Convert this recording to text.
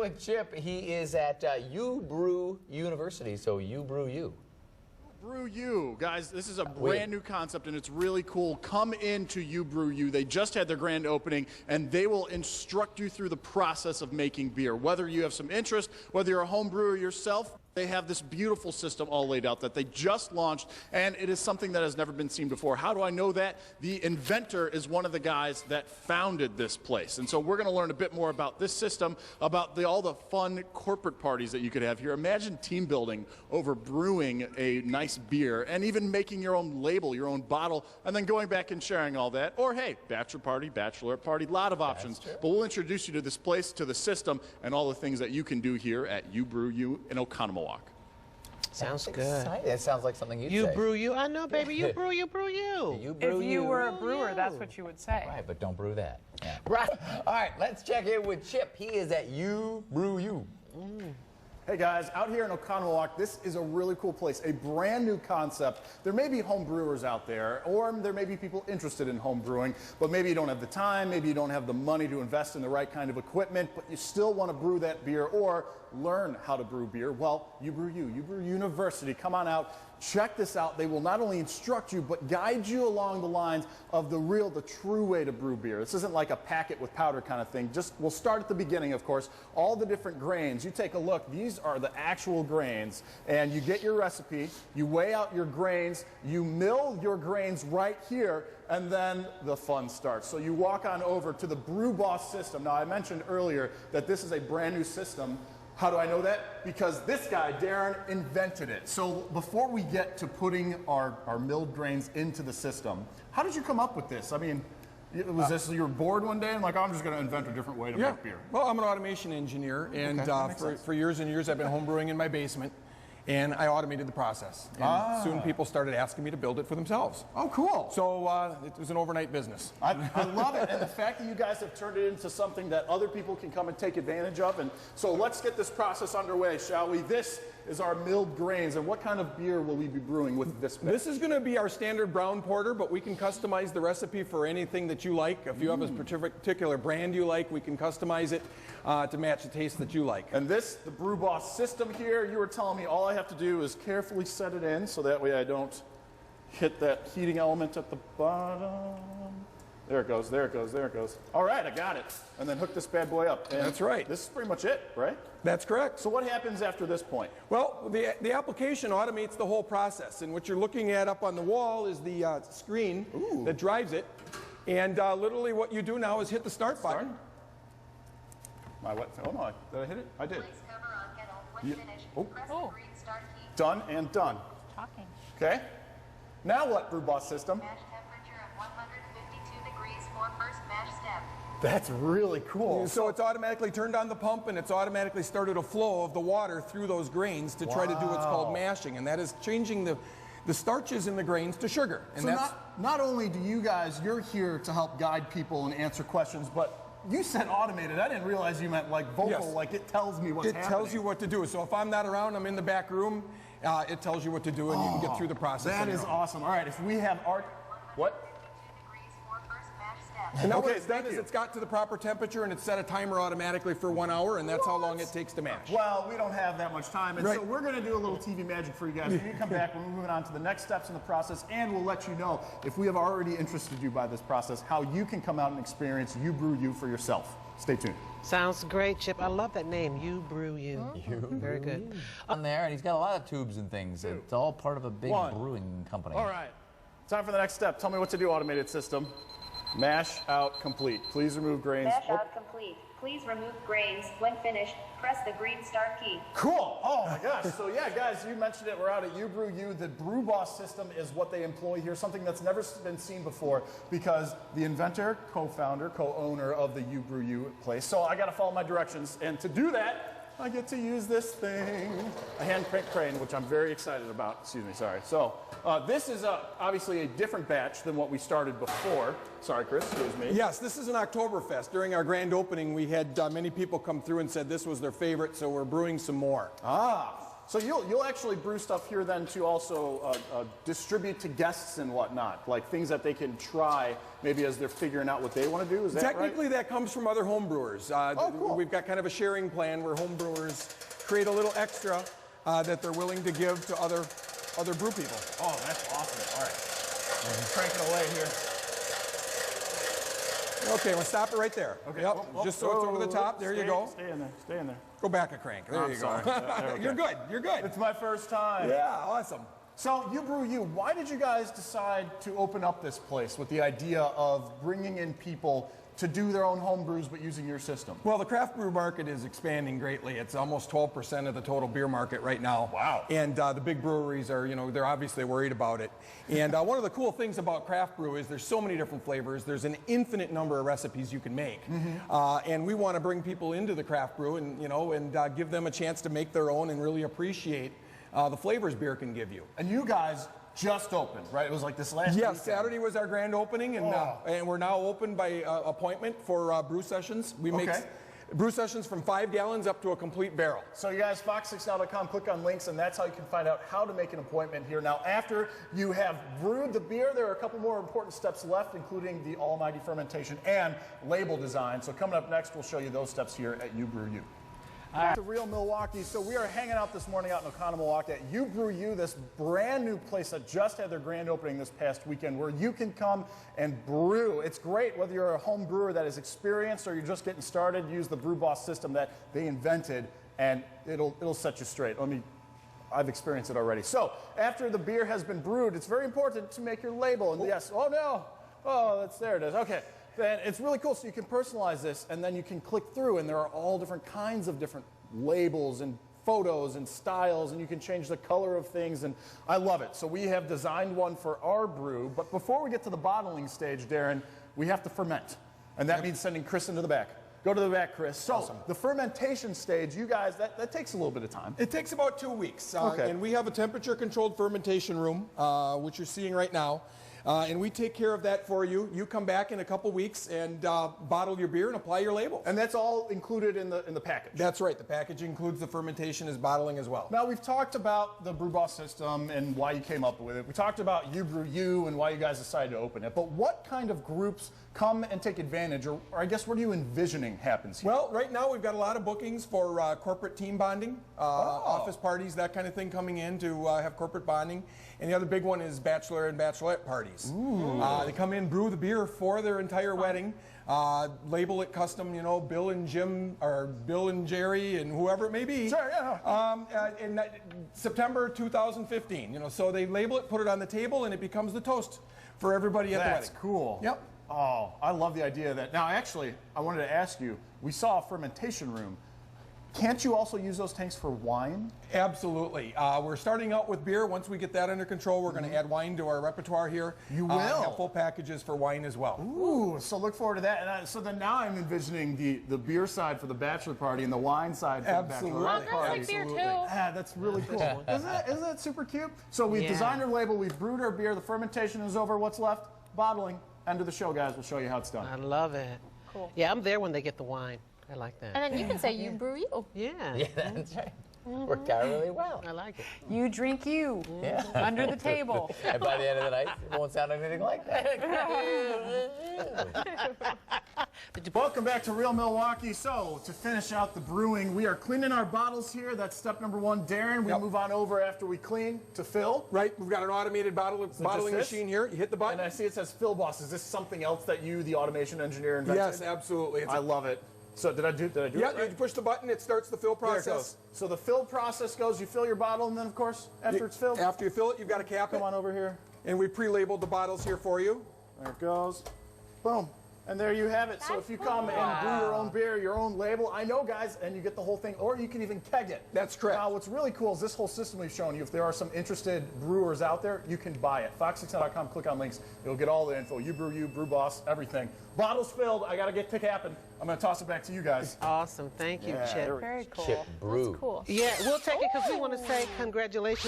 with Chip. He is at You Brew University, so You Brew You. Brew You. Guys, this is a brand new concept and it's really cool. Come into You Brew You. They just had their grand opening and they will instruct you through the process of making beer. Whether you have some interest, whether you're a home brewer yourself, they have this beautiful system all laid out that they just launched, and it is something that has never been seen before. How do I know that? The inventor is one of the guys that founded this place. And so we're going to learn a bit more about this system, about all the fun corporate parties that you could have here. Imagine team building over brewing a nice beer and even making your own label, your own bottle, and then going back and sharing all that. Or, hey, bachelor party, bachelorette party, a lot of options. But we'll introduce you to this place, to the system, and all the things that you can do here at You Brew You in Oconomowoc. Sounds good. Exciting. That sounds like something you'd say. You brew you. I know, baby. You brew you. Brew you. You brew If you were a brewer, that's what you would say. Right, but don't brew that. Yeah. Right. All right, let's check in with Chip. He is at You Brew You. Hey guys, out here in Oconomowoc, this is a really cool place, a brand new concept. There may be home brewers out there, or there may be people interested in home brewing, but maybe you don't have the time, maybe you don't have the money to invest in the right kind of equipment, but you still want to brew that beer or learn how to brew beer. Well, You Brew You, You Brew University, come on out. Check this out. They will not only instruct you, but guide you along the lines of the true way to brew beer. This isn't like a packet with powder kind of thing. We'll start at the beginning, of course. All the different grains. You take a look. These are the actual grains. And you get your recipe. You weigh out your grains. You mill your grains right here. And then the fun starts. So you walk on over to the Brew-Boss system. Now, I mentioned earlier that this is a brand new system. How do I know that? Because this guy, Darren, invented it. So before we get to putting our milled grains into the system, how did you come up with this? I mean, was this you were bored one day and like, I'm just going to invent a different way to make beer? Well, I'm an automation engineer, and for years and years I've been homebrewing in my basement. And I automated the process. And soon people started asking me to build it for themselves. Oh, cool. So it was an overnight business. I love it. And the fact that you guys have turned it into something that other people can come and take advantage of. And so let's get this process underway, shall we? This is our milled grains. And what kind of beer will we be brewing with this batch? This is going to be our standard brown porter, but we can customize the recipe for anything that you like. If you have a particular brand you like, we can customize it to match the taste that you like. And this, the Brew-Boss system here, you were telling me all I have to do is carefully set it in so that way I don't hit that heating element at the bottom. There it goes, there it goes, there it goes. All right, I got it. And then hook this bad boy up. And that's right. This is pretty much it, right? That's correct. So what happens after this point? Well, the application automates the whole process. And what you're looking at up on the wall is the screen that drives it. And literally what you do now is hit the start button. My what? Oh no, did I hit it? I did. Place cover on kettle. When finished, press the green start key. Done and done. Talking. Okay. Now what, Brew-Boss system? Mash temperature of 152 degrees for first mash step. That's really cool. So it's automatically turned on the pump and it's automatically started a flow of the water through those grains to try to do what's called mashing. And that is changing the starches in the grains to sugar. And so not only do you guys, you're here to help guide people and answer questions, but you said automated. I didn't realize you meant like vocal, like it tells me what's happening. It tells you what to do. So if I'm not around, I'm in the back room, it tells you what to do and you can get through the process. That is awesome. All right, if we have our, what? And now what it's done is it's got to the proper temperature and it's set a timer automatically for 1 hour, and that's how long it takes to mash. Well, we don't have that much time, and so we're going to do a little TV magic for you guys. When you come back, we're moving on to the next steps in the process, and we'll let you know if we have already interested you by this process, how you can come out and experience You Brew You for yourself. Stay tuned. Sounds great, Chip. I love that name, You Brew You. Very good. On there, and he's got a lot of tubes and things. It's all part of a big brewing company. All right. Time for the next step. Tell me what to do, automated system. Mash out complete. Please remove grains. Mash out complete. Please remove grains. When finished, press the green start key. Cool. Oh my gosh. So yeah, guys, you mentioned it. We're out at You Brew You. The Brew-Boss system is what they employ here, something that's never been seen before because the inventor, co-founder, co-owner of the You Brew You place. So I got to follow my directions, and to do that, I get to use this thing, a hand crank crane, which I'm very excited about. Excuse me, sorry. So this is obviously a different batch than what we started before. Sorry, Chris, excuse me. Yes, this is an Oktoberfest. During our grand opening, we had many people come through and said this was their favorite, so we're brewing some more. So you'll actually brew stuff here then to also distribute to guests and whatnot, like things that they can try maybe as they're figuring out what they want to do. Is that Technically, right? that comes from other home brewers. Cool. We've got kind of a sharing plan where home brewers create a little extra that they're willing to give to other brew people. Oh, that's awesome. All right. Cranking away here. Okay, we'll stop it right there. Okay. Yep. Just so it's over the top. There you go. Stay in there. Stay in there. Go back a crank. There I'm you sorry. go. Okay. You're good. You're good. It's my first time. Yeah, awesome. So, You Brew You, why did you guys decide to open up this place with the idea of bringing in people to do their own home brews but using your system? Well, the craft brew market is expanding greatly. It's almost 12% of the total beer market right now. Wow. And the big breweries are, they're obviously worried about it. And one of the cool things about craft brew is there's so many different flavors. There's an infinite number of recipes you can make. And we want to bring people into the craft brew and give them a chance to make their own and really appreciate the flavors beer can give you. And you guys just opened, right? It was like this last Yes, weekend. Saturday was our grand opening, and we're now open by appointment for brew sessions. We make brew sessions from 5 gallons up to a complete barrel. So you guys, fox6now.com, click on links, and that's how you can find out how to make an appointment here. Now, after you have brewed the beer, there are a couple more important steps left, including the almighty fermentation and label design. So coming up next, we'll show you those steps here at You Brew You. Back to Real Milwaukee. So we are hanging out this morning out in Oconomowoc at You Brew You, this brand new place that just had their grand opening this past weekend where you can come and brew. It's great whether you're a home brewer that is experienced or you're just getting started. Use the Brew-Boss system that they invented and it'll set you straight. I've experienced it already. So after the beer has been brewed, it's very important to make your label. And yes, oh no, there it is. Okay. Then it's really cool, so you can personalize this, and then you can click through, and there are all different kinds of different labels and photos and styles, and you can change the color of things, and I love it. So we have designed one for our brew, but before we get to the bottling stage, Darren, we have to ferment, and that means sending Chris into the back. Go to the back, Chris. So the fermentation stage, you guys, that takes a little bit of time. It takes about 2 weeks, Okay. and we have a temperature-controlled fermentation room, which you're seeing right now. And we take care of that for you. You come back in a couple weeks and bottle your beer and apply your label. And that's all included in the package. That's right. The package includes the fermentation as bottling as well. Now, we've talked about the Brew-Boss system and why you came up with it. We talked about You Brew You and why you guys decided to open it. But what kind of groups come and take advantage, or I guess what are you envisioning happens here? Well, right now we've got a lot of bookings for corporate team bonding, office parties, that kind of thing coming in to have corporate bonding. And the other big one is bachelor and bachelorette parties. They come in, brew the beer for their entire wedding, label it custom, Bill and Jim, or Bill and Jerry, and whoever it may be. Sure, yeah. In September 2015, so they label it, put it on the table, and it becomes the toast for everybody at the wedding. That's cool. Yep. Oh, I love the idea of that. Now, actually, I wanted to ask you, we saw a fermentation room. Can't you also use those tanks for wine? Absolutely. We're starting out with beer. Once we get that under control, we're going to add wine to our repertoire here. You will? Have full packages for wine as well. Ooh, so look forward to that. And so then now I'm envisioning the beer side for the bachelor party and the wine side for Absolutely. the bachelorette That's party. like beer too. Ah, that's really cool. Isn't that super cute? So we've designed our label, we've brewed our beer, the fermentation is over. What's left? Bottling. End of the show, guys. We'll show you how it's done. I love it. Cool. Yeah, I'm there when they get the wine. I like that. And then you can say you brew you. Yeah. Yeah, that's right. Worked out really well. I like it. You drink you. Yeah. Under the table. And by the end of the night, it won't sound anything like that. Welcome back to Real Milwaukee. So, to finish out the brewing, we are cleaning our bottles here. That's step number one. Darren, we move on over after we clean to fill. Right, we've got an automated bottling just this? machine here. You hit the button. And I see it says Fill Boss. Is this something else that you, the automation engineer, invented? Yes, absolutely. I love it. So did I do it Yeah, right? you push the button, it starts the fill There it process. goes. So the fill process goes, you fill your bottle, and then, of course, after it's filled, After you fill it, you've got to cap come it. on over here. And we pre-labeled the bottles here for you. There it goes. Boom. And there you have it. So if you come and brew your own beer, your own label, I know, guys, and you get the whole thing, or you can even keg it. That's correct. Now, what's really cool is this whole system we've shown you. If there are some interested brewers out there, you can buy it. Fox6now.com, click on links. You'll get all the info. You Brew You, Brew-Boss, everything. Bottles filled. I got to get to capping. I'm going to toss it back to you guys. Awesome. Thank you, Yeah, Chip. there we go. Very cool. Chip Brew. That's cool. Yeah, we'll take it because we want to say congratulations